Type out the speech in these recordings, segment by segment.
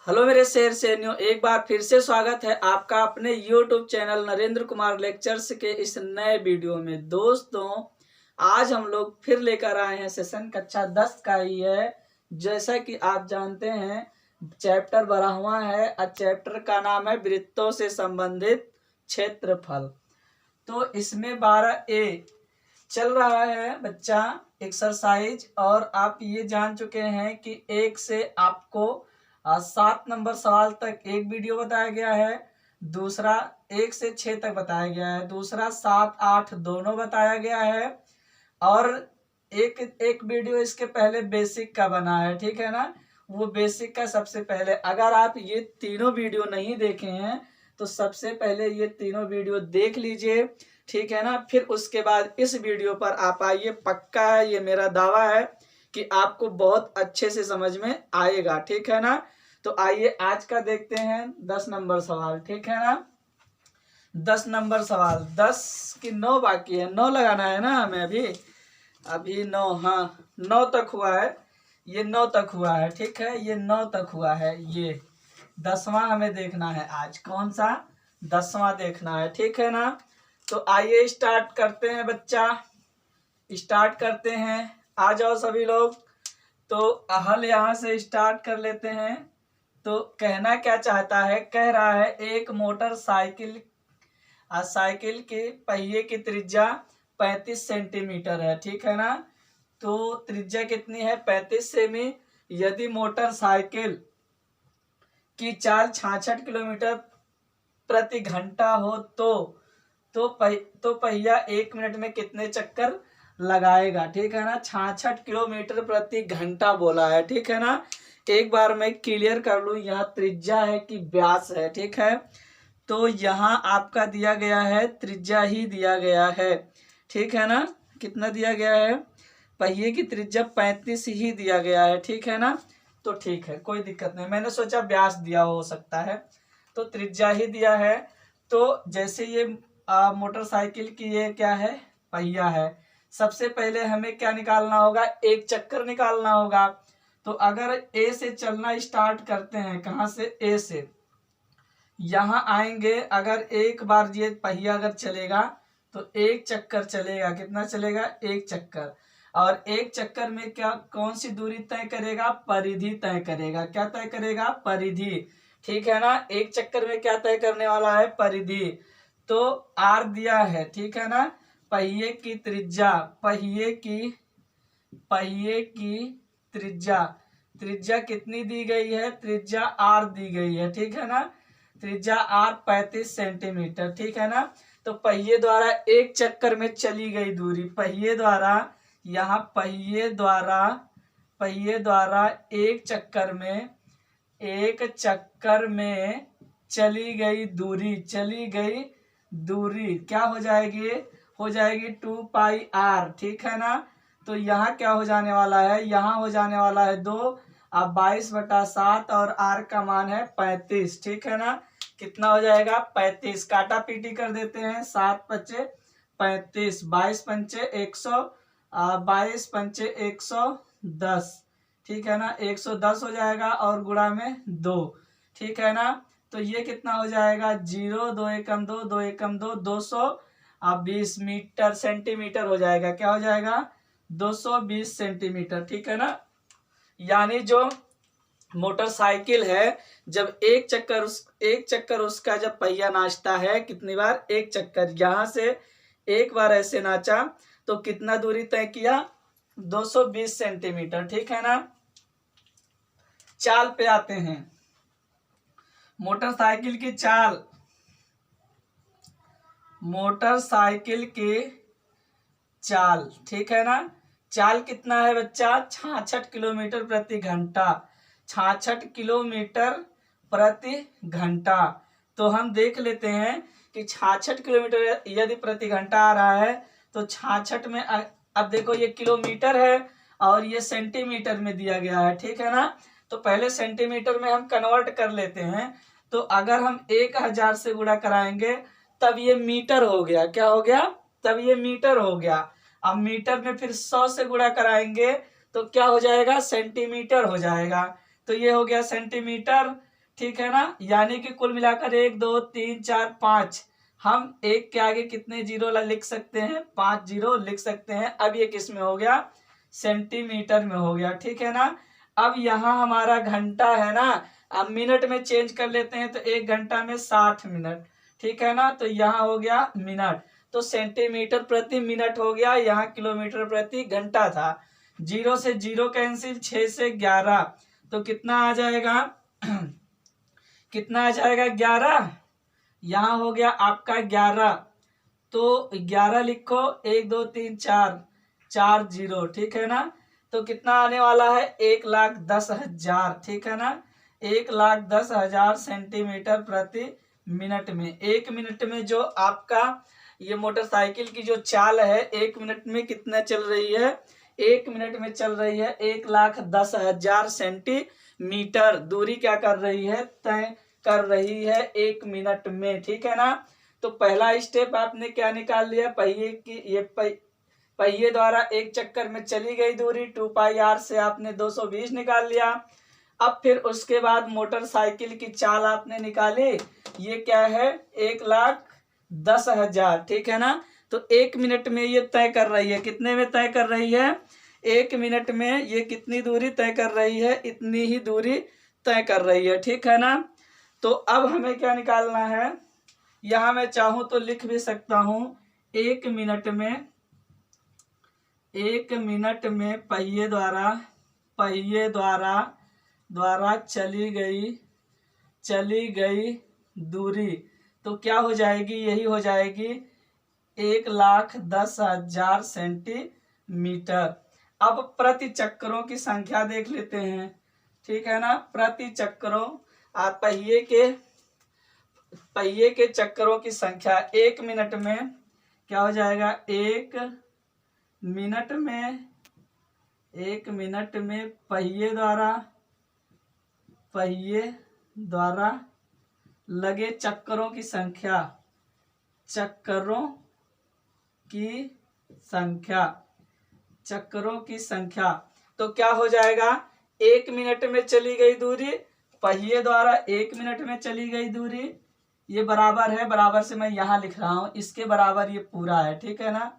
Hello मेरे शेर सैनियों, एक बार फिर से स्वागत है आपका अपने YouTube channel Narendra Kumar lectures के इस नए वीडियो में। दोस्तों, आज हम लोग फिर लेकर आए हैं सेशन कक्षा 10 का ही है। जैसा कि आप जानते हैं, चैप्टर 12वां है और चैप्टर का नाम है वृत्तों से संबंधित क्षेत्रफल। तो इसमें 12A चल रहा है बच्चा एक्सरसाइज, और आप ये जान चुके हैं कि 1 से आपको 7 नंबर सवाल तक एक वीडियो बताया गया है, दूसरा 1 से 6 तक बताया गया है, दूसरा 7 8 दोनों बताया गया है, और एक एक वीडियो इसके पहले बेसिक का बना है। ठीक है ना, वो बेसिक का सबसे पहले, अगर आप ये तीनों वीडियो नहीं देखे हैं तो सबसे पहले ये तीनों वीडियो देख लीजिए। ठीक है ना, फिर उसके बाद इस वीडियो पर आप आइए। पक्का है, ये मेरा दावा है कि आपको बहुत अच्छे से समझ में आएगा। ठीक है ना, तो आइए आज का देखते हैं 10 नंबर सवाल। ठीक है ना, 10 नंबर सवाल, 10 की 9 बाकी है, 9 लगाना है ना हमें। अभी 9, हाँ 9 तक हुआ है, ये 9 तक हुआ है। ठीक है, ये 9 तक हुआ है, ये 10वां हमें देखना है आज। कौन सा? 10वां देखना है। ठीक है ना, तो आइए स्टार्ट करते हैं बच्चा, स्टार्ट करते हैं। आ जाओ सभी लोग। तो हल यहाँ से स्टार्ट कर लेते हैं। तो कहना क्या चाहता है, कह रहा है एक मोटरसाइकिल साइकिल के पहिए की त्रिज्या 35 सेंटीमीटर है। ठीक है ना, तो त्रिज्या कितनी है? 35 सेमी। यदि मोटरसाइकिल की चाल 66 किलोमीटर प्रति घंटा हो तो पहिया 1 मिनट में कितने चक्कर लगाएगा? ठीक है ना, 66 किलोमीटर प्रति घंटा बोला है। ठीक है ना, एक बार मैं क्लियर कर लूं, यहाँ त्रिज्या है कि व्यास है। ठीक है, तो यहाँ आपका दिया गया है त्रिज्या ही दिया गया है। ठीक है ना, कितना दिया गया है? पहिए की त्रिज्या 35 ही दिया गया है। ठीक है ना, तो ठीक है, कोई दिक्कत नहीं। मैंने सोचा व्यास दिया हो सकता है, तो त्रिज्या ही दिया है। तो जैसे ये मोटरसाइकिल की ये क्या है? पहिया है। सबसे पहले हमें क्या निकालना होगा? एक चक्कर निकालना होगा। तो अगर ए से चलना स्टार्ट करते हैं, कहाँ से? ए से यहाँ आएंगे। अगर एक बार ये पहिया अगर चलेगा तो एक चक्कर चलेगा। कितना चलेगा? एक चक्कर। और एक चक्कर में क्या, कौन सी दूरी तय करेगा? परिधि तय करेगा। क्या तय करेगा? परिधि। ठीक है ना, एक चक्कर में क्या तय करने वाला है? परिधि। तो आर दिया है। ठीक है ना, पहिए की त्रिज्या, पहिए की त्रिज्या, त्रिज्या कितनी दी गई है? त्रिज्या आर दी गई है। ठीक है ना, त्रिज्या आर 35 सेंटीमीटर। ठीक है ना, तो पहिए द्वारा एक चक्कर में चली गई दूरी, पहिए द्वारा, यहाँ पहिए द्वारा एक चक्कर में चली गई दूरी क्या हो जाएगी? हो जाएगी 2 पाई आर। ठीक है ना, तो यहाँ क्या हो जाने वाला है? यहाँ हो जाने वाला है 2। अब 22/7 और आर का मान है 35। ठीक है ना, कितना हो जाएगा? 35। काटा पीटी कर देते हैं। 7 पच्चे 35, 22 पंचे 100, 22 पंचे 110। ठीक है ना, 110 हो जाएगा और गुणा में 2। ठीक है ना, तो ये कितना हो जाएगा? 0 2 एकम 2 2 एकम 2 220 मीटर सेंटीमीटर हो जाएगा। क्या हो जाएगा? 220 सेंटीमीटर। ठीक है ना, यानी जो मोटरसाइकिल है, जब एक चक्कर उसका जब पहिया नाचता है, कितनी बार? एक चक्कर। यहां से एक बार ऐसे नाचा तो कितना दूरी तय किया? 220 सेंटीमीटर। ठीक है ना, चाल पे आते हैं। मोटरसाइकिल की चाल, ठीक है ना, चाल कितना है बच्चा? 66 किलोमीटर प्रति घंटा, 66 किलोमीटर प्रति घंटा। तो हम देख लेते हैं कि 66 किलोमीटर यदि प्रति घंटा आ रहा है तो 66 में अब देखो ये किलोमीटर है और ये सेंटीमीटर में दिया गया है। ठीक है ना, तो पहले सेंटीमीटर में हम कन्वर्ट कर लेते हैं। तो अगर हम 1000 से गुणा कराएंगे तब ये मीटर हो गया। क्या हो गया? तब ये मीटर हो गया। अब मीटर में फिर 100 से गुणा कराएंगे तो क्या हो जाएगा? सेंटीमीटर हो जाएगा। तो ये हो गया सेंटीमीटर। ठीक है ना। यानी कि कुल मिलाकर 1 2 3 4 5, हम एक के आगे कितने जीरो लिख सकते हैं, 5 जीरो लिख सकते हैं। अब ये किस में हो गया, सेंटीमीटर में हो गया, ठीक है ना। अब यहाँ हमारा घंटा है ना, अब मिनट में चेंज कर लेते हैं तो 1 घंटा में 60 मिनट, ठीक है ना। तो यहाँ हो गया मिनट, तो सेंटीमीटर प्रति मिनट हो गया, यहाँ किलोमीटर प्रति घंटा था। 0 से 0 कैंसिल, 6 से 11, तो कितना आ जाएगा कितना आ जाएगा 11, यहाँ हो गया आपका 11, तो 11 लिखो, 1 2 3 4, 4 जीरो, ठीक है ना। तो कितना आने वाला है, 1,10,000, ठीक है ना। 1,10,000 सेंटीमीटर प्रति मिनट में। 1 मिनट में जो आपका ये मोटरसाइकिल की जो चाल है 1 मिनट में कितना चल रही है, 1 मिनट में चल रही है 1,10,000 सेंटीमीटर दूरी क्या कर रही है, तय कर रही है 1 मिनट में, ठीक है ना। तो पहला स्टेप आपने क्या निकाल लिया, पहिए की ये पहिए द्वारा एक चक्कर में चली गई दूरी 2πr से आपने 220 निकाल लिया। अब फिर उसके बाद मोटरसाइकिल की चाल आपने निकाली, ये क्या है 1,10,000, ठीक है ना। तो 1 मिनट में ये तय कर रही है, कितने में तय कर रही है, 1 मिनट में ये कितनी दूरी तय कर रही है, इतनी ही दूरी तय कर रही है, ठीक है ना। तो अब हमें क्या निकालना है, यहाँ मैं चाहूं तो लिख भी सकता हूं, 1 मिनट में पहिए द्वारा चली गई दूरी तो क्या हो जाएगी, यही हो जाएगी 1,10,000 सेंटीमीटर। अब प्रति चक्करों की संख्या देख लेते हैं, ठीक है ना। प्रति चक्करों, आप पहिए के चक्करों की संख्या 1 मिनट में क्या हो जाएगा, 1 मिनट में पहिए द्वारा लगे चक्करों की संख्या तो क्या हो जाएगा, 1 मिनट में चली गई दूरी, पहिए द्वारा 1 मिनट में चली गई दूरी, ये बराबर है, बराबर से मैं यहाँ लिख रहा हूं, इसके बराबर ये पूरा है, ठीक है ना।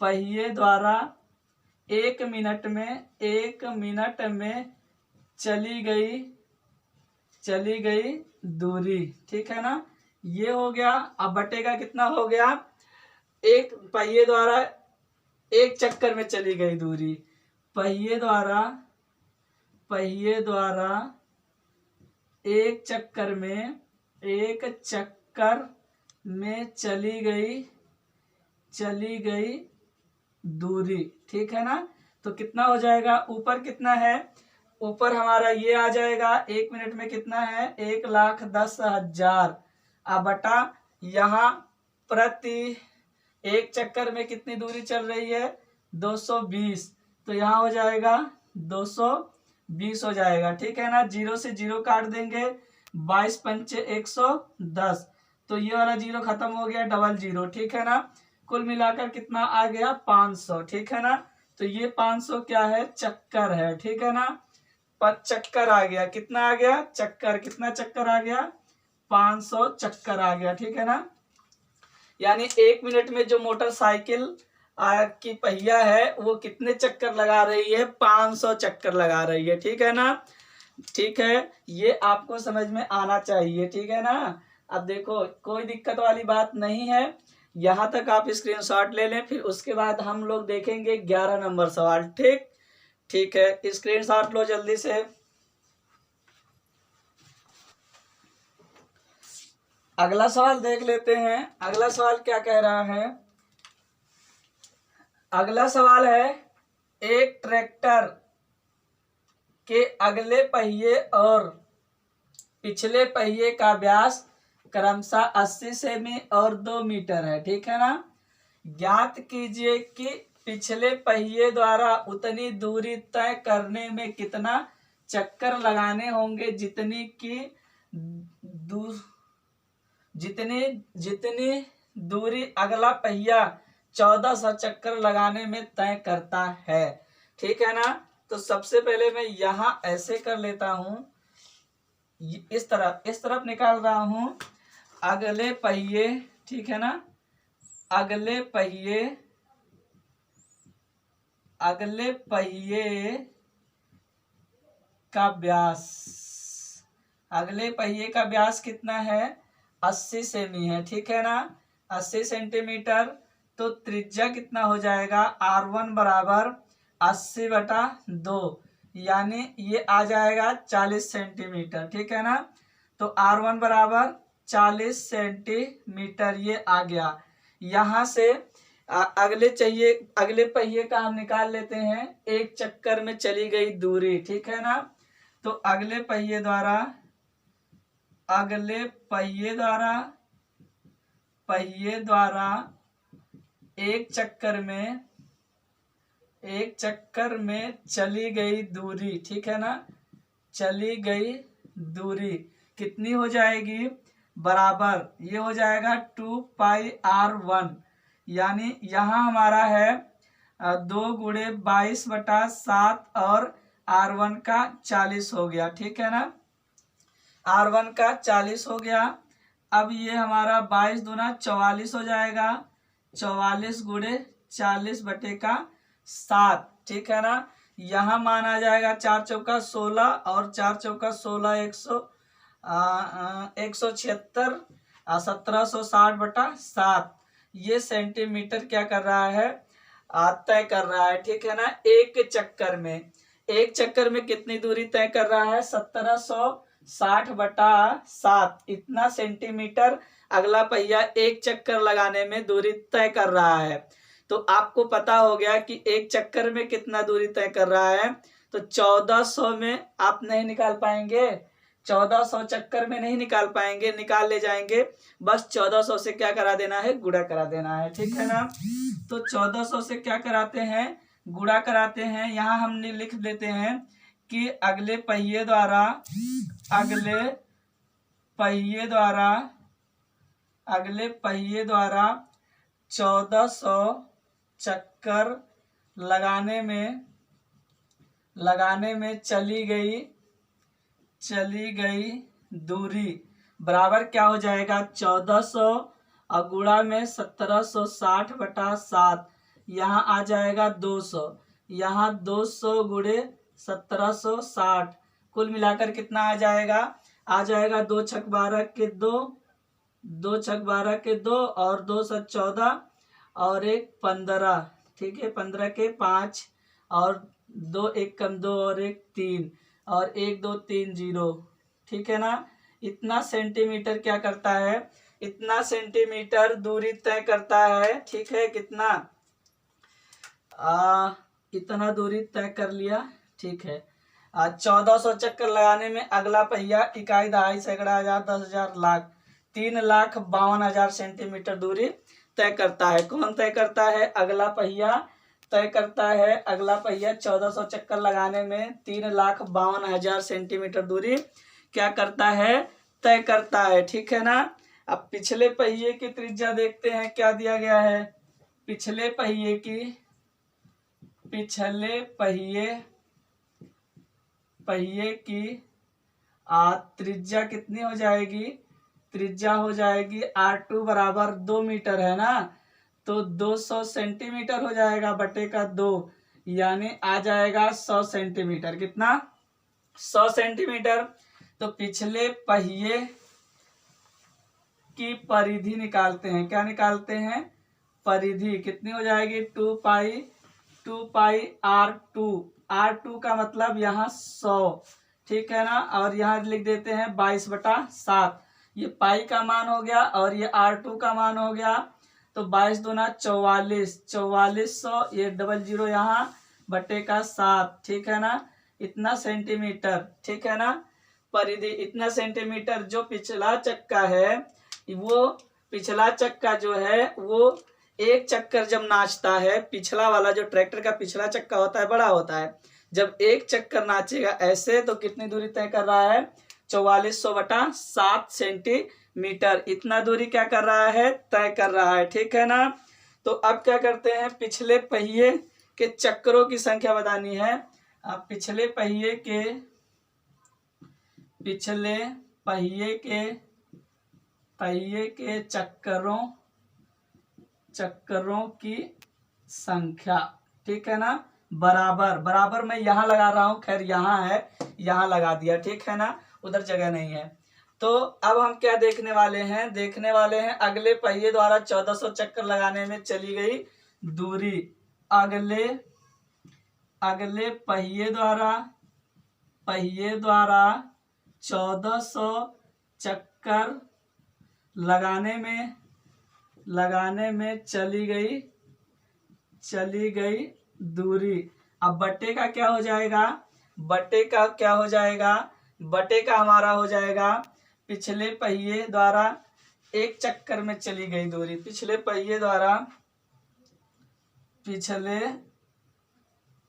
पहिए द्वारा 1 मिनट में चली गई दूरी, ठीक है ना, ये हो गया। अब बटेगा कितना हो गया, एक पहिए द्वारा 1 चक्कर में चली गई दूरी, पहिए द्वारा 1 चक्कर में चली गई दूरी, ठीक है ना। तो कितना हो जाएगा, ऊपर कितना है, ऊपर हमारा ये आ जाएगा, 1 मिनट में कितना है 1,10,000, अब बटा यहाँ प्रति 1 चक्कर में कितनी दूरी चल रही है 220, तो यहाँ हो जाएगा 220 हो जाएगा, ठीक है ना। 0 से 0 काट देंगे, 22 पंचे 110, तो ये वाला 0 खत्म हो गया, डबल 0, ठीक है ना। कुल मिलाकर कितना आ गया 500, ठीक है ना। तो ये 500 क्या है, चक्कर है, ठीक है ना। पर चक्कर आ गया, कितना आ गया चक्कर, कितना चक्कर आ गया 500 चक्कर आ गया, ठीक है ना। यानी 1 मिनट में जो मोटरसाइकिल की पहिया है वो कितने चक्कर लगा रही है, 500 चक्कर लगा रही है, ठीक है ना। ठीक है, ये आपको समझ में आना चाहिए, ठीक है ना। अब देखो कोई दिक्कत वाली बात नहीं है, यहाँ तक आप स्क्रीनशॉट ले लें, फिर उसके बाद हम लोग देखेंगे 11 नंबर सवाल, ठीक है, स्क्रीनशॉट लो जल्दी से। अगला सवाल देख लेते हैं, अगला सवाल क्या कह रहा है। अगला सवाल है, एक ट्रैक्टर के अगले पहिए और पिछले पहिए का व्यास क्रमशः 80 सेमी और 2 मीटर है, ठीक है ना। ज्ञात कीजिए कि पिछले पहिए द्वारा उतनी दूरी तय करने में कितना चक्कर लगाने होंगे जितनी दूरी अगला पहिया 1400 चक्कर लगाने में तय करता है, ठीक है ना। तो सबसे पहले मैं यहाँ ऐसे कर लेता हूँ, इस तरफ निकाल रहा हूँ अगले पहिए, ठीक है ना, अगले पहिए का व्यास, अगले पहिए का व्यास कितना है, 80 सेमी है, ठीक है ना, 80 सेंटीमीटर। तो त्रिज्या कितना हो जाएगा, R1 बराबर 80/2, यानी ये आ जाएगा 40 सेंटीमीटर, ठीक है ना। तो R1 बराबर 40 सेंटीमीटर ये आ गया। यहाँ से अगले पहिए का हम निकाल लेते हैं एक चक्कर में चली गई दूरी, ठीक है ना। तो अगले पहिए द्वारा एक चक्कर में चली गई दूरी, ठीक है ना, चली गई दूरी कितनी हो जाएगी, बराबर ये हो जाएगा 2πr1, यानी यहाँ हमारा है 2 × 22/7 और R1 का 40 हो गया, ठीक है ना, R1 का 40 हो गया। अब ये हमारा 22 दूना 44 हो जाएगा, 44 × 40/7, ठीक है ना। यहाँ मान आ जाएगा 4 चौका 16 और 4 चौका 16 176 1760/7, ये सेंटीमीटर क्या कर रहा है, तय कर रहा है, ठीक है ना। एक चक्कर में कितनी दूरी तय कर रहा है, 1760/7, इतना सेंटीमीटर अगला पहिया एक चक्कर लगाने में दूरी तय कर रहा है। तो आपको पता हो गया कि एक चक्कर में कितना दूरी तय कर रहा है। तो 1400 में आप नहीं निकाल पाएंगे, 1400 चक्कर में नहीं निकाल पाएंगे, निकाल ले जाएंगे, बस 1400 से क्या करा देना है, गुणा करा देना है, ठीक है ना। तो 1400 से क्या कराते हैं, गुणा कराते हैं। यहाँ हमने लिख देते हैं कि अगले पहिए द्वारा 1400 चक्कर लगाने में चली गई दूरी बराबर क्या हो जाएगा, 1400 और गुणा में 1760/7, यहाँ आ जाएगा 200, यहाँ 200 × 1760, कुल मिलाकर कितना आ जाएगा, 2 × 6 = 12 के 2, 2 × 6 = 12 के 2 और 2 × 7 = 14 और 1 15, ठीक है, 15 के 5 और 2 1 कम 2 और 1 3 और 1 2 3 0, ठीक है ना। इतना सेंटीमीटर क्या करता है, इतना सेंटीमीटर दूरी तय करता है, ठीक है, कितना, इतना दूरी तय कर लिया, ठीक है। 1400 चक्कर लगाने में अगला पहिया इकाई दहाई सैकड़ा हजार 10,000 लाख 3,52,000 सेंटीमीटर दूरी तय करता है। कौन तय करता है, अगला पहिया तय करता है। अगला पहिया 1400 चक्कर लगाने में 3,52,000 सेंटीमीटर दूरी क्या करता है, तय करता है, ठीक है ना। अब पिछले पहिए की त्रिज्या देखते हैं क्या दिया गया है। पिछले पहिए की त्रिज्या कितनी हो जाएगी, त्रिज्या हो जाएगी R2 बराबर 2 मीटर है ना, तो 200 सेंटीमीटर हो जाएगा बटे का 2, यानी आ जाएगा 100 सेंटीमीटर, कितना, 100 सेंटीमीटर। तो पिछले पहिए की परिधि निकालते हैं, क्या निकालते हैं, परिधि कितनी हो जाएगी, 2πr2, R2 का मतलब यहाँ 100, ठीक है ना, और यहाँ लिख देते हैं 22/7, ये पाई का मान हो गया और ये R2 का मान हो गया। तो 22 दूना 44, 4400, ये 00 यहाँ बटे का 7, ठीक है ना, इतना सेंटीमीटर, ठीक है ना, परिधि इतना सेंटीमीटर। जो पिछला चक्का है, वो पिछला चक्का जो है वो एक चक्कर जब नाचता है, पिछला वाला जो ट्रैक्टर का पिछला चक्का होता है बड़ा होता है, जब एक चक्कर नाचेगा ऐसे तो कितनी दूरी तय कर रहा है, 4400/7 सेंटीमीटर, इतना दूरी क्या कर रहा है, तय कर रहा है, ठीक है ना। तो अब क्या करते हैं, पिछले पहिए के चक्करों की संख्या बतानी है। अब पिछले पहिए के चक्करों की संख्या, ठीक है ना, बराबर मैं यहाँ लगा रहा हूँ, खैर यहाँ है, यहाँ लगा दिया, ठीक है ना, उधर जगह नहीं है। तो अब हम क्या देखने वाले हैं अगले पहिए द्वारा 1400 चक्कर लगाने में चली गई दूरी। अगले पहिए द्वारा 1400 चक्कर लगाने में चली गई दूरी। अब बट्टे का क्या हो जाएगा, बट्टे का हमारा हो जाएगा पिछले पहिए द्वारा एक चक्कर में चली गई दूरी। पिछले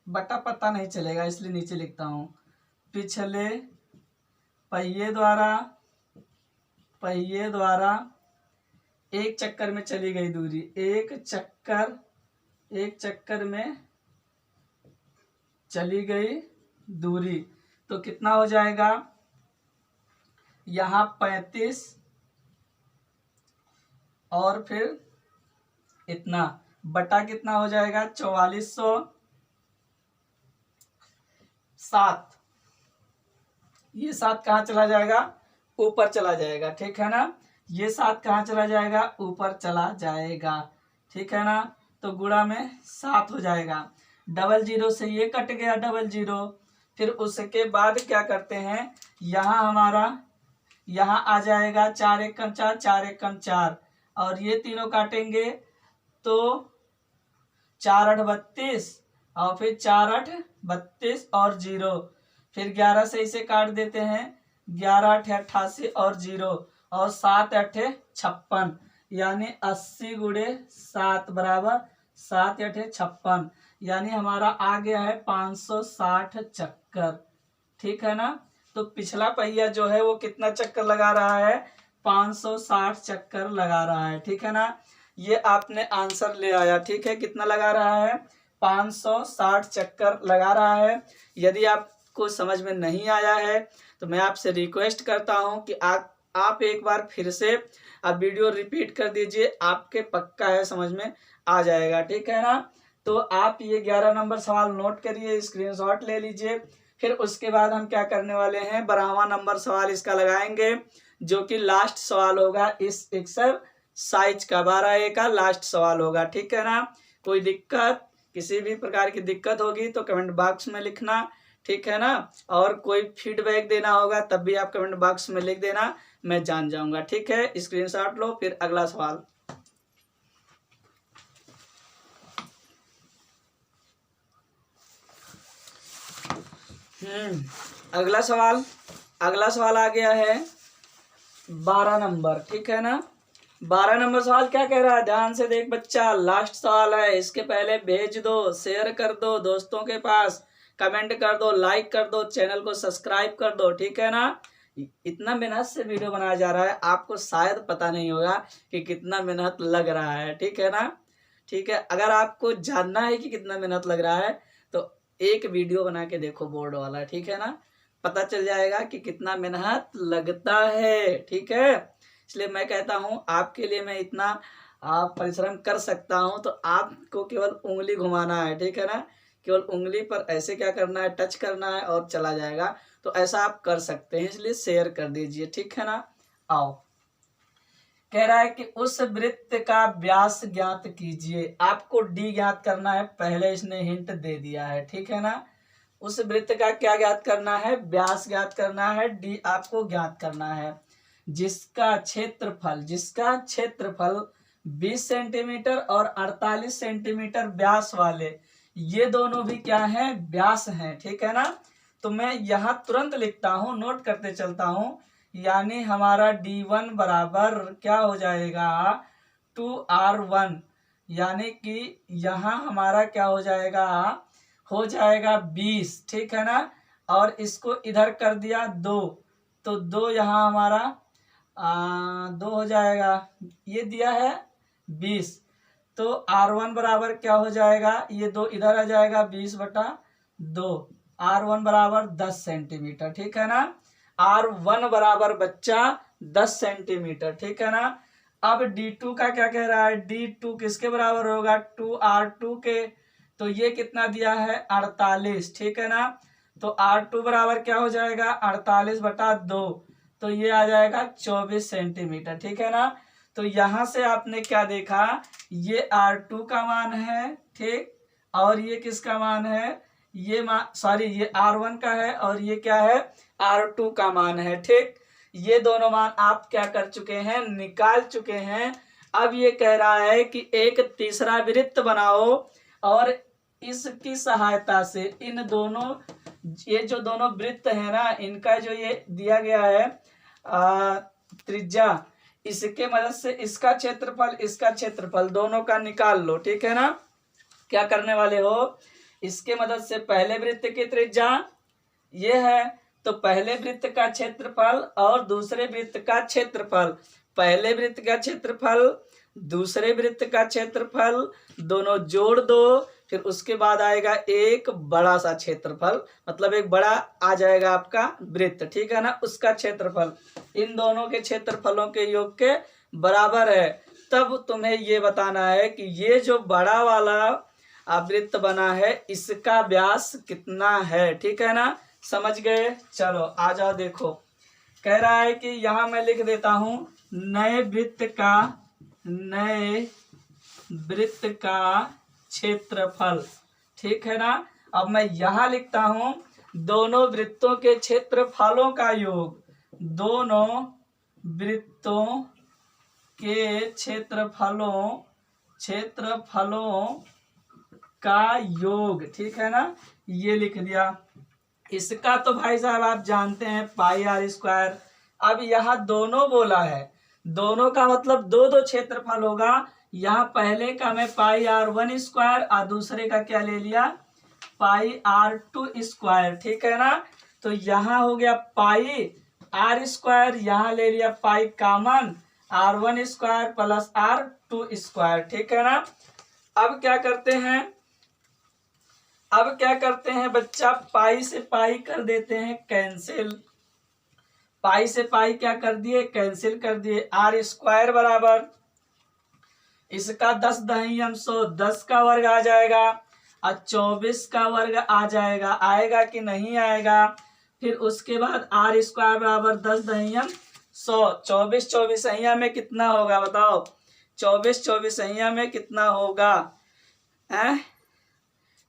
बटा पता नहीं चलेगा इसलिए नीचे लिखता हूं। पिछले पहिए द्वारा एक चक्कर में चली गई दूरी। एक चक्कर में चली गई दूरी तो कितना हो जाएगा, यहाँ 35 और फिर इतना बटा कितना हो जाएगा 4407। ये 7 कहाँ चला जाएगा, ऊपर चला जाएगा, ठीक है ना। ये 7 कहाँ चला जाएगा, ऊपर चला जाएगा, ठीक है ना। तो गुणा में 7 हो जाएगा। 00 से ये कट गया 00। फिर उसके बाद क्या करते हैं, यहाँ आ जाएगा 4 एकम 4, 4 एकम 4 और ये तीनों काटेंगे तो 4 8 32 और फिर 4 8 32 और 0। फिर 11 से इसे काट देते हैं, 11 8 88 और 0 और 7 8 56 यानी 80 गुणे 7 बराबर 7 8 56 यानी हमारा आ गया है 560 चक्कर, ठीक है ना। तो पिछला पहिया जो है वो कितना चक्कर लगा रहा है, 560 चक्कर लगा रहा है, ठीक है ना। ये आपने आंसर ले आया, ठीक है। कितना लगा रहा है, 560 चक्कर लगा रहा है। यदि आपको समझ में नहीं आया है तो मैं आपसे रिक्वेस्ट करता हूं कि आप एक बार फिर से अब वीडियो रिपीट कर दीजिए, आपके पक्का है समझ में आ जाएगा, ठीक है ना। तो आप ये 11 नंबर सवाल नोट करिए, स्क्रीनशॉट ले लीजिए। फिर उसके बाद हम क्या करने वाले हैं, 12वां नंबर सवाल इसका लगाएंगे जो कि लास्ट सवाल होगा इस एक्सरसाइज का। 12A का लास्ट सवाल होगा, ठीक है ना। कोई दिक्कत, किसी भी प्रकार की दिक्कत होगी तो कमेंट बॉक्स में लिखना, ठीक है ना। और कोई फीडबैक देना होगा तब भी आप कमेंट बॉक्स में लिख देना, मैं जान जाऊंगा, ठीक है। स्क्रीनशॉट लो। फिर अगला सवाल, अगला सवाल आ गया है 12 नंबर, ठीक है ना। 12 नंबर सवाल क्या कह रहा है, ध्यान से देख बच्चा, लास्ट सवाल है। इसके पहले भेज दो, शेयर कर दो दोस्तों के पास, कमेंट कर दो, लाइक कर दो, चैनल को सब्सक्राइब कर दो, ठीक है ना। इतना मेहनत से वीडियो बनाया जा रहा है, आपको शायद पता नहीं होगा कि कितना मेहनत लग रहा है, ठीक है ना। ठीक है, अगर आपको जानना है कि कितना मेहनत लग रहा है तो एक वीडियो बना के देखो बोर्ड वाला, ठीक है ना, पता चल जाएगा कि कितना मेहनत लगता है, ठीक है। इसलिए मैं कहता हूँ आपके लिए मैं इतना आप परिश्रम कर सकता हूँ, तो आपको केवल उंगली घुमाना है, ठीक है ना। केवल उंगली पर ऐसे क्या करना है, टच करना है और चला जाएगा। तो ऐसा आप कर सकते हैं, इसलिए शेयर कर दीजिए, ठीक है ना। आओ, कह रहा है कि उस वृत्त का व्यास ज्ञात कीजिए। आपको डी ज्ञात करना है, पहले इसने हिंट दे दिया है, ठीक है ना। उस वृत्त का क्या ज्ञात करना है, व्यास ज्ञात करना है, डी आपको ज्ञात करना है। जिसका क्षेत्रफल 20 सेंटीमीटर और 48 सेंटीमीटर व्यास वाले, ये दोनों भी क्या है, व्यास हैं, ठीक है ना। तो मैं यहाँ तुरंत लिखता हूँ, नोट करते चलता हूँ, यानी हमारा D1 बराबर क्या हो जाएगा 2R1, यानी कि यहाँ हमारा क्या हो जाएगा 20, ठीक है ना। और इसको इधर कर दिया 2, तो 2 यहाँ हमारा 2 हो जाएगा, ये दिया है 20, तो R1 बराबर क्या हो जाएगा, ये 2 इधर आ जाएगा 20/2, R1 बराबर 10 सेंटीमीटर, ठीक है ना। R1 बराबर बच्चा 10 सेंटीमीटर, ठीक है ना। अब D2 का क्या कह रहा है, D2 किसके बराबर होगा, 2R2 के। तो ये कितना दिया है, 48, ठीक है ना। तो R2 बराबर क्या हो जाएगा, 48/2, तो ये आ जाएगा 24 सेंटीमीटर, ठीक है ना। तो यहां से आपने क्या देखा, ये R2 का मान है, ठीक, और ये किसका मान है, ये सॉरी ये R1 का है, और ये क्या है, R2 का मान है, ठीक। ये दोनों मान आप क्या कर चुके हैं, निकाल चुके हैं। अब ये कह रहा है कि एक तीसरा वृत्त बनाओ और इसकी सहायता से इन दोनों, ये जो दोनों वृत्त है ना, इनका जो ये दिया गया है त्रिज्या, इसके मदद से इसका क्षेत्रफल दोनों का निकाल लो, ठीक है ना। क्या करने वाले हो, इसके मदद से पहले वृत्त की त्रिज्या ये है, तो पहले वृत्त का क्षेत्रफल और दूसरे वृत्त का क्षेत्रफल, पहले वृत्त का क्षेत्रफल दूसरे वृत्त का क्षेत्रफल दोनों जोड़ दो, फिर उसके बाद आएगा एक बड़ा सा क्षेत्रफल, मतलब एक बड़ा आ जाएगा आपका वृत्त, ठीक है ना, उसका क्षेत्रफल इन दोनों के क्षेत्रफलों के योग के बराबर है। तब तुम्हें ये बताना है कि ये जो बड़ा वाला वृत्त बना है इसका व्यास कितना है, ठीक है ना, समझ गए। चलो आ जाओ, देखो कह रहा है कि यहां मैं लिख देता हूं नए वृत्त का क्षेत्रफल, ठीक है ना। अब मैं यहां लिखता हूं दोनों वृत्तों के क्षेत्रफलों का योग, दोनों वृत्तों के क्षेत्रफलों का योग, ठीक है ना, ये लिख दिया। इसका तो भाई साहब आप जानते हैं πr²। अब यहाँ दोनों बोला है, दोनों का मतलब दो दो क्षेत्रफल होगा। यहाँ पहले का मैं πr1² और दूसरे का क्या ले लिया, πr2², ठीक है ना। तो यहाँ हो गया πr², यहाँ ले लिया pi common, r1² plus r2², ठीक है ना। अब क्या करते हैं बच्चा, पाई से पाई कर देते हैं कैंसिल, पाई से पाई क्या कर दिए, कैंसिल कर दिए। r² बराबर इसका 10 दहियम 100, 10 का वर्ग आ जाएगा और 24 का वर्ग आ जाएगा, आएगा कि नहीं आएगा। फिर उसके बाद r² बराबर 10 दहियम 100, 24 अहिया में कितना होगा बताओ, 24 अहिया में कितना होगा,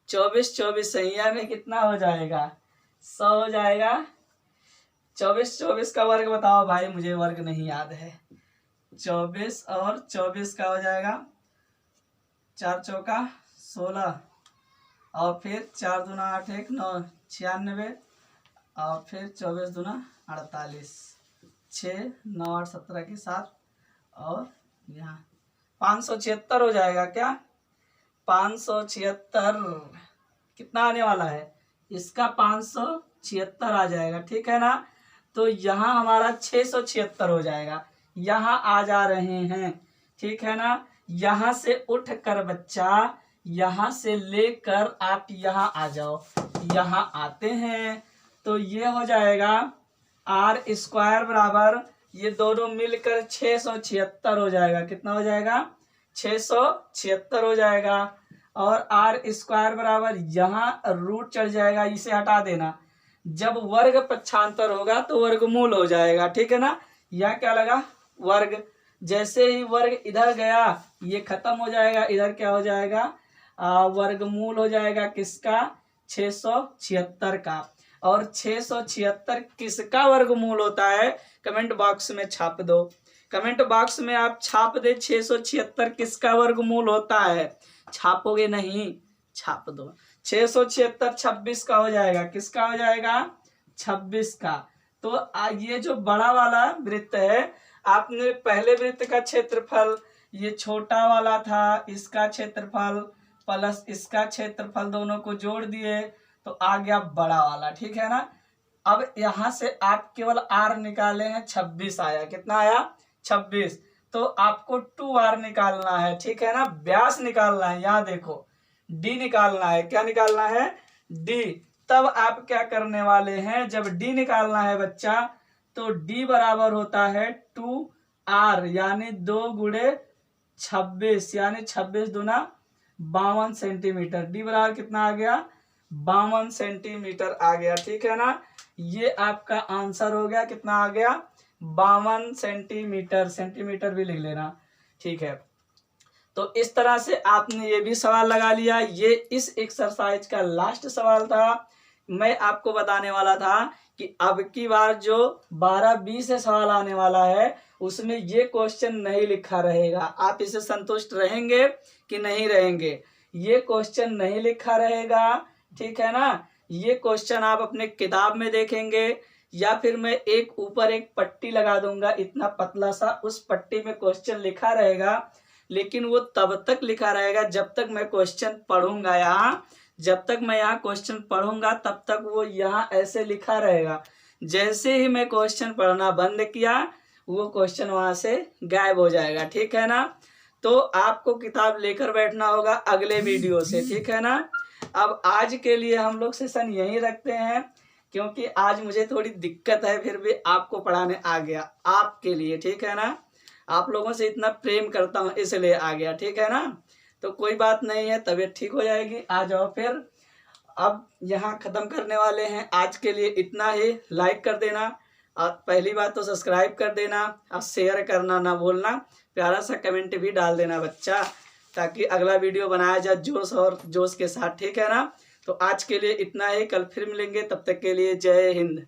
24 अहिया में कितना हो जाएगा, 100 हो जाएगा। 24 का वर्ग बताओ भाई, मुझे वर्ग नहीं याद है। 24 और 24 का हो जाएगा 4 चौका 16, और फिर 4 दूना 8 1 9 96, और फिर 24 दूना 48, 6 9 8 17 के साथ, और यहाँ 576 हो जाएगा। क्या 576 कितना आने वाला है, इसका 576 आ जाएगा, ठीक है ना। तो यहाँ हमारा 676 हो जाएगा, यहाँ आ जा रहे हैं, ठीक है ना। यहाँ से उठ कर बच्चा, यहाँ से लेकर आप यहाँ आ जाओ, यहाँ आते हैं तो ये हो जाएगा r² बराबर, ये दोनों मिलकर 676 हो जाएगा। कितना हो जाएगा, 676 हो जाएगा। और r² बराबर यहाँ रूट चढ़ जाएगा, इसे हटा देना, जब वर्ग पक्षांतर होगा तो वर्गमूल हो जाएगा, ठीक है ना। यह क्या लगा, वर्ग, जैसे ही वर्ग इधर गया ये खत्म हो जाएगा, इधर क्या हो जाएगा, वर्गमूल हो जाएगा किसका, 676 का। और 676 किसका वर्गमूल होता है, कमेंट बॉक्स में छाप दो, कमेंट बॉक्स में आप छाप दे 676 किसका वर्गमूल होता है। छापोगे नहीं, छाप दो। 676 26 का हो जाएगा, किसका हो जाएगा, 26 का। तो ये जो बड़ा वाला वृत्त है, आपने पहले वृत्त का क्षेत्रफल, ये छोटा वाला था, इसका क्षेत्रफल प्लस इसका क्षेत्रफल दोनों को जोड़ दिए तो आ गया बड़ा वाला, ठीक है ना। अब यहाँ से आप केवल r निकाले हैं, 26 आया, कितना आया, 26। तो आपको 2r निकालना है, ठीक है ना, व्यास निकालना है। यहाँ देखो d निकालना है, क्या निकालना है, d। तब आप क्या करने वाले हैं, जब डी निकालना है बच्चा, तो डी बराबर होता है 2r, यानी 2 गुणे 26, यानी 26 दूना 52 सेंटीमीटर। डी बराबर कितना आ गया, 52 सेंटीमीटर आ गया। ठीक है ना, ये आपका आंसर हो गया। कितना आ गया, 52 सेंटीमीटर। सेंटीमीटर भी लिख लेना। ठीक है, तो इस तरह से आपने ये भी सवाल लगा लिया। ये इस एक्सरसाइज का लास्ट सवाल था। मैं आपको बताने वाला था कि अब की बार जो 12-20 से सवाल आने वाला है उसमें ये क्वेश्चन नहीं लिखा रहेगा। आप इसे संतुष्ट रहेंगे कि नहीं रहेंगे? ये क्वेश्चन नहीं लिखा रहेगा, ठीक है ना। ये क्वेश्चन आप अपने किताब में देखेंगे, या फिर मैं एक ऊपर एक पट्टी लगा दूंगा इतना पतला सा, उस पट्टी में क्वेश्चन लिखा रहेगा। लेकिन वो तब तक लिखा रहेगा जब तक मैं क्वेश्चन पढ़ूंगा। यहाँ जब तक मैं यहाँ क्वेश्चन पढ़ूंगा तब तक वो यहाँ ऐसे लिखा रहेगा। जैसे ही मैं क्वेश्चन पढ़ना बंद किया वो क्वेश्चन वहां से गायब हो जाएगा। ठीक है ना, तो आपको किताब लेकर बैठना होगा अगले वीडियो से। ठीक है ना, अब आज के लिए हम लोग सेशन यहीं रखते हैं, क्योंकि आज मुझे थोड़ी दिक्कत है, फिर भी आपको पढ़ाने आ गया आपके लिए। ठीक है ना, आप लोगों से इतना प्रेम करता हूँ इसलिए आ गया। ठीक है ना, तो कोई बात नहीं है, तबीयत ठीक हो जाएगी। आ जाओ फिर। अब यहाँ ख़त्म करने वाले हैं, आज के लिए इतना ही। लाइक कर देना, और पहली बात तो सब्सक्राइब कर देना, और शेयर करना ना भूलना। प्यारा सा कमेंट भी डाल देना बच्चा, ताकि अगला वीडियो बनाया जाए जोश और जोश के साथ। ठीक है ना, तो आज के लिए इतना ही। कल फिर मिलेंगे, तब तक के लिए जय हिंद।